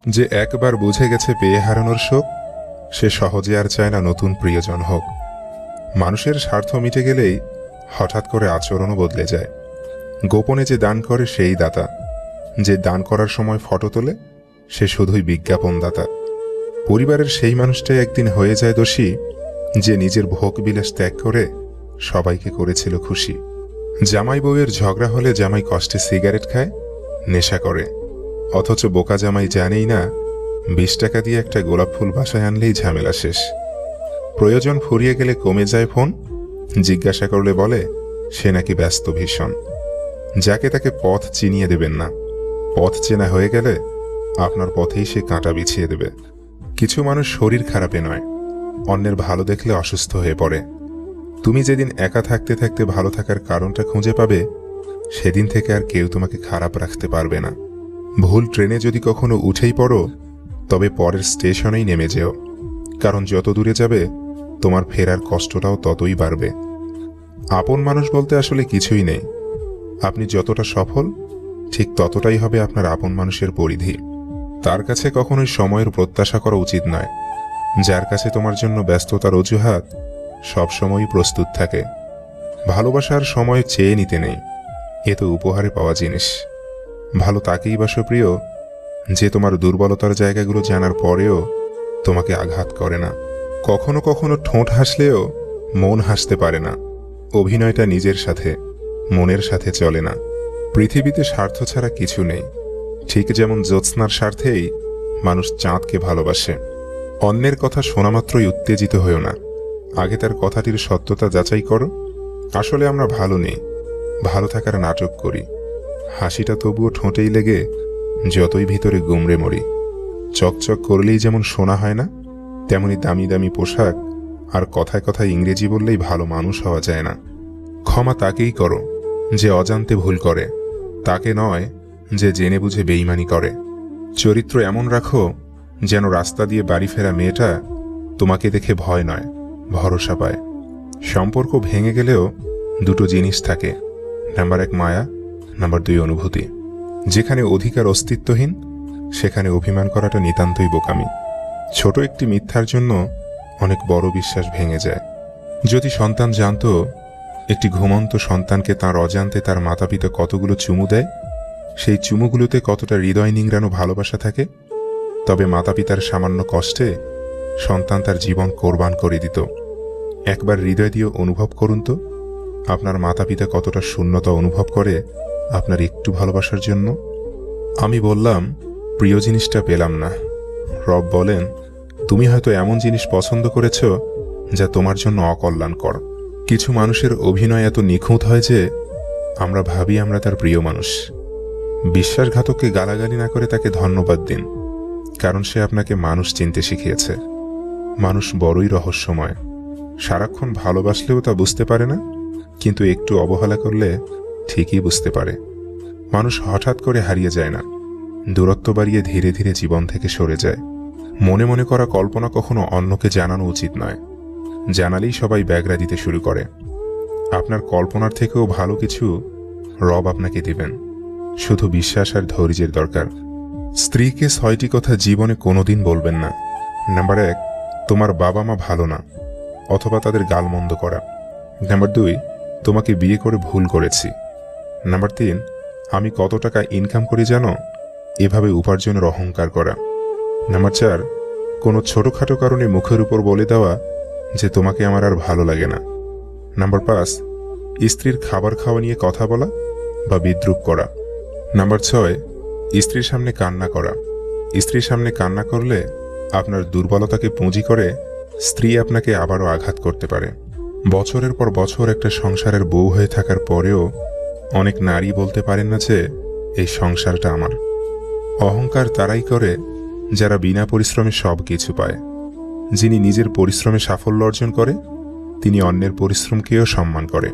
যে একবার বুঝে গেছে পেয়ে হারানোর শোক, সে সহজে আর চায় না নতুন প্রিয়জন হোক। মানুষের স্বার্থ মিটে গেলেই হঠাৎ করে আচরণও বদলে যায়। গোপনে যে দান করে সেই দাতা, যে দান করার সময় ফটো তোলে সে শুধুই বিজ্ঞাপনদাতা। পরিবারের সেই মানুষটাই একদিন হয়ে যায় দোষী, যে নিজের ভোগ বিলাস ত্যাগ করে সবাইকে করেছিল খুশি। জামাই বউয়ের ঝগড়া হলে জামাই কষ্টে সিগারেট খায়, নেশা করে, অথচ বোকা জামাই জানেই না 20 টাকা দিয়ে একটা গোলাপ ফুল বাসায় আনলেই ঝামেলা শেষ। প্রয়োজন ফুরিয়ে গেলে কমে যায় ফোন, জিজ্ঞাসা করলে বলে সে নাকি ব্যস্ত ভীষণ। যাকে তাকে পথ চিনিয়ে দেবেন না, পথ চেনা হয়ে গেলে আপনার পথেই সে কাঁটা বিছিয়ে দেবে। কিছু মানুষ শরীর খারাপে নয়, অন্যের ভালো দেখলে অসুস্থ হয়ে পড়ে। তুমি যেদিন একা থাকতে থাকতে ভালো থাকার কারণটা খুঁজে পাবে, সেদিন থেকে আর কেউ তোমাকে খারাপ রাখতে পারবে না। ভুল ট্রেনে যদি কখনো উঠেই পড়ো, তবে পরের স্টেশনেই নেমে যেও, কারণ যত দূরে যাবে তোমার ফেরার কষ্টটাও ততই বাড়বে। আপন মানুষ বলতে আসলে কিছুই নেই। আপনি যতটা সফল, ঠিক ততটাই হবে আপনার আপন মানুষের পরিধি। তার কাছে কখনোই সময়ের প্রত্যাশা করা উচিত নয়, যার কাছে তোমার জন্য ব্যস্ততার অজুহাত সবসময়ই প্রস্তুত থাকে। ভালোবাসার সময় চেয়ে নিতে নেই, এ তো উপহারে পাওয়া জিনিস। ভালো তাকেই বাসো প্রিয়, যে তোমার দুর্বলতার জায়গাগুলো জানার পরেও তোমাকে আঘাত করে না। কখনো কখনো ঠোঁট হাসলেও মন হাসতে পারে না। অভিনয়টা নিজের সাথে, মনের সাথে চলে না। পৃথিবীতে স্বার্থ ছাড়া কিছু নেই। ঠিক যেমন জ্যোৎস্নার স্বার্থেই মানুষ চাঁদকে ভালোবাসে। অন্যের কথা শোনা মাত্রই উত্তেজিত হয়েও না, আগে তার কথাটির সত্যতা যাচাই করো। আসলে আমরা ভালো নেই, ভালো থাকার নাটক করি। হাসিটা তবুও ঠোঁটেই লেগে যতই ভিতরে গুমড়ে মরি। চকচক করলেই যেমন শোনা হয় না, তেমনি দামি দামি পোশাক আর কথায় কথায় ইংরেজি বললেই ভালো মানুষ হওয়া যায় না। ক্ষমা তাকেই করো যে অজান্তে ভুল করে, তাকে নয় যে জেনে বুঝে বেইমানি করে। চরিত্র এমন রাখো যেন রাস্তা দিয়ে বাড়ি ফেরা মেয়েটা তোমাকে দেখে ভয় নয়, ভরসা পায়। সম্পর্ক ভেঙে গেলেও দুটো জিনিস থাকে, নাম্বার 1 মায়া, নাম্বার 2 অনুভূতি। যেখানে অধিকার অস্তিত্বহীন, সেখানে অভিমান করাটা নিতান্তই বোকামি। ছোট একটি মিথ্যার জন্য অনেক বড় বিশ্বাস ভেঙে যায়। যদি সন্তান জানতো একটি ঘুমন্ত সন্তানকে তার অজান্তে তার মাতা পিতা কতগুলো চুমু দেয়, সেই চুমুগুলোতে কতটা হৃদয় নিংড়ানো ভালোবাসা থাকে, তবে মাতা পিতার সামান্য কষ্টে সন্তান তার জীবন কোরবান করে দিত। একবার হৃদয় দিয়ে অনুভব করুন তো, আপনার মাতা পিতা কতটা শূন্যতা অনুভব করে আপনার একটু ভালোবাসার জন্য। আমি বললাম প্রিয় জিনিসটা পেলাম না। রব বলেন তুমি হয়তো এমন জিনিস পছন্দ করেছ যা তোমার জন্য অকল্যাণকর। কিছু মানুষের অভিনয় এত নিখুঁত হয় যে আমরা ভাবি আমরা তার প্রিয় মানুষ। বিশ্বাসঘাতককে গালাগালি না করে তাকে ধন্যবাদ দিন, কারণ সে আপনাকে মানুষ চিনতে শিখিয়েছে। মানুষ বড়ই রহস্যময়, সারাক্ষণ ভালোবাসলেও তা বুঝতে পারে না, কিন্তু একটু অবহেলা করলে ঠিকই বুঝতে পারে। মানুষ হঠাৎ করে হারিয়ে যায় না, দূরত্ব বাড়িয়ে ধীরে ধীরে জীবন থেকে সরে যায়। মনে মনে করা কল্পনা কখনো অন্যকে জানানো উচিত নয়, জানালেই সবাই ব্যাগরা দিতে শুরু করে। আপনার কল্পনার থেকেও ভালো কিছু রব আপনাকে দিবেন, শুধু বিশ্বাস আর ধৈর্যের দরকার। স্ত্রীকে 6টি কথা জীবনে কোনোদিন বলবেন না। নাম্বার 1, তোমার বাবা মা ভালো না, অথবা তাদের গালমন্দ করা। নাম্বার 2, তোমাকে বিয়ে করে ভুল করেছি। নাম্বার 3, আমি কত টাকা ইনকাম করি জানো, এভাবে উপার্জনের অহংকার করা। নাম্বার 4, কোনো ছোটখাটো কারণে মুখের উপর বলে দেওয়া যে তোমাকে আমার আর ভালো লাগে না। নাম্বার 5, স্ত্রীর খাবার খাওয়া নিয়ে কথা বলা বা বিদ্রূপ করা। নাম্বার 6, স্ত্রীর সামনে কান্না করা। স্ত্রীর সামনে কান্না করলে আপনার দুর্বলতাকে পুঁজি করে স্ত্রী আপনাকে আবারও আঘাত করতে পারে। বছরের পর বছর একটা সংসারের বউ হয়ে থাকার পরেও অনেক নারী বলতে পারেন না যে এই সংসারটা আমার। অহংকার তারাই করে যারা বিনা পরিশ্রমে সব কিছু পায়। যিনি নিজের পরিশ্রমে সাফল্য অর্জন করে, তিনি অন্যের পরিশ্রমকেও সম্মান করে।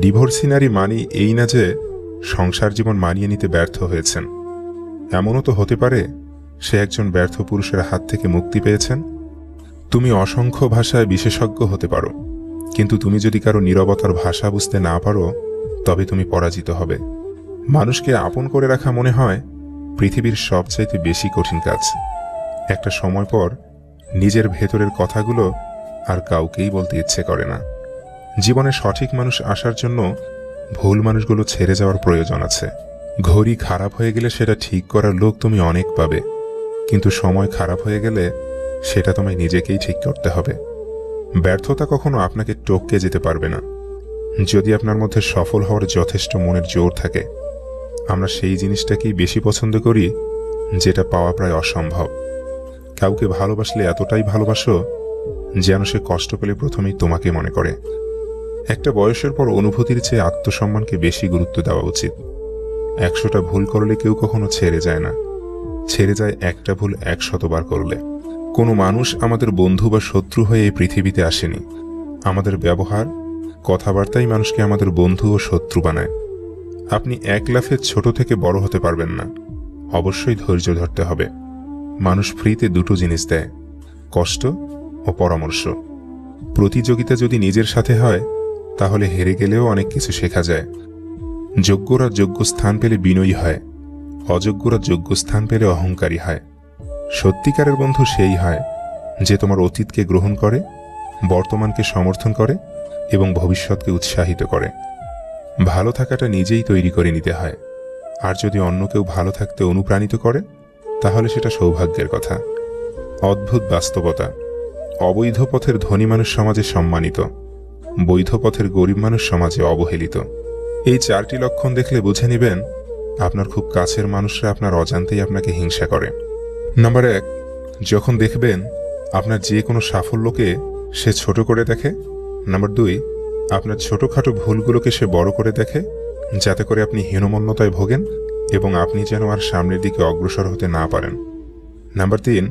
ডিভোর্সি নারী মানি এই না যে সংসার জীবন মানিয়ে নিতে ব্যর্থ হয়েছেন। এমনও তো হতে পারে সে একজন ব্যর্থ পুরুষের হাত থেকে মুক্তি পেয়েছেন। তুমি অসংখ্য ভাষায় বিশেষজ্ঞ হতে পারো, কিন্তু তুমি যদি কারো নীরবতার ভাষা বুঝতে না পারো, তবে তুমি পরাজিত হবে। মানুষকে আপন করে রাখা মনে হয় পৃথিবীর সবচাইতে বেশি কঠিন কাজ। একটা সময় পর নিজের ভেতরের কথাগুলো আর কাউকেই বলতে ইচ্ছে করে না। জীবনে সঠিক মানুষ আসার জন্য ভুল মানুষগুলো ছেড়ে যাওয়ার প্রয়োজন আছে। ঘড়ি খারাপ হয়ে গেলে সেটা ঠিক করার লোক তুমি অনেক পাবে, কিন্তু সময় খারাপ হয়ে গেলে সেটা তোমায় নিজেকেই ঠিক করতে হবে। ব্যর্থতা কখনো আপনাকে টপকে যেতে পারবে না, যদি আপনার মধ্যে সফল হওয়ার যথেষ্ট মনের জোর থাকে। আমরা সেই জিনিসটাকেই বেশি পছন্দ করি যেটা পাওয়া প্রায় অসম্ভব। কাউকে ভালোবাসলে এতটাই ভালোবাসো যেন সে কষ্ট পেলে প্রথমেই তোমাকে মনে করে। একটা বয়সের পর অনুভূতির চেয়ে আত্মসম্মানকে বেশি গুরুত্ব দেওয়া উচিত। 100টা ভুল করলে কেউ কখনো ছেড়ে যায় না, ছেড়ে যায় একটা ভুল 100 বার করলে। কোনো মানুষ আমাদের বন্ধু বা শত্রু হয়ে এই পৃথিবীতে আসেনি। আমাদের ব্যবহার, কথাবার্তাই মানুষকে আমাদের বন্ধু ও শত্রু বানায়। আপনি এক লাফে ছোট থেকে বড় হতে পারবেন না, অবশ্যই ধৈর্য ধরতে হবে। মানুষ ফ্রিতে দুটো জিনিস দেয়, কষ্ট ও পরামর্শ। প্রতিযোগিতা যদি নিজের সাথে হয় তাহলে হেরে গেলেও অনেক কিছু শেখা যায়। যোগ্যরা যোগ্য স্থান পেলে বিনয়ী হয়, অযোগ্যরা যোগ্য স্থান পেলে অহংকারী হয়। সত্যিকারের বন্ধু সেই হয় যে তোমার অতীতকে গ্রহণ করে, বর্তমানকে সমর্থন করে এবং ভবিষ্যৎকে উৎসাহিত করে। ভালো থাকাটা নিজেই তৈরি করে নিতে হয়, আর যদি অন্য কেউ ভালো থাকতে অনুপ্রাণিত করে তাহলে সেটা সৌভাগ্যের কথা। অদ্ভুত বাস্তবতা, অবৈধ পথের ধনী মানুষ সমাজে সম্মানিত, বৈধ পথের গরিব মানুষ সমাজে অবহেলিত। এই 4টি লক্ষণ দেখলে বুঝে নেবেন আপনার খুব কাছের মানুষরা আপনার অজান্তেই আপনাকে হিংসা করে। নাম্বার 1, যখন দেখবেন আপনার যে কোনো সাফল্যকে সে ছোট করে দেখে। নাম্বার 2, আপনার ছোটখাটো ভুলগুলোকে সে বড় করে দেখে, যাতে করে আপনি হীনমন্যতায় ভোগেন এবং আপনি যেন আর সামনের দিকে অগ্রসর হতে না পারেন। নাম্বার 3,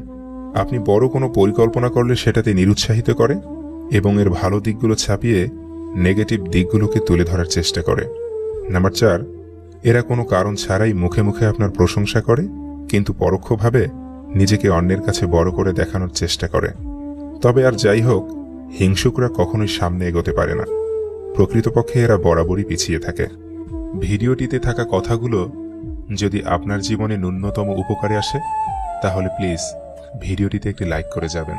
আপনি বড় কোনো পরিকল্পনা করলে সেটাতে নিরুৎসাহিত করে এবং এর ভালো দিকগুলো ছাপিয়ে নেগেটিভ দিকগুলোকে তুলে ধরার চেষ্টা করে। নাম্বার 4, এরা কোনো কারণ ছাড়াই মুখে মুখে আপনার প্রশংসা করে, কিন্তু পরোক্ষভাবে নিজেকে অন্যের কাছে বড় করে দেখানোর চেষ্টা করে। তবে আর যাই হোক, হিংসুকরা কখনোই সামনে এগোতে পারে না, প্রকৃতপক্ষে এরা বরাবরই পিছিয়ে থাকে। ভিডিওটিতে থাকা কথাগুলো যদি আপনার জীবনে ন্যূনতম উপকারে আসে তাহলে প্লিজ ভিডিওটিতে একটি লাইক করে যাবেন।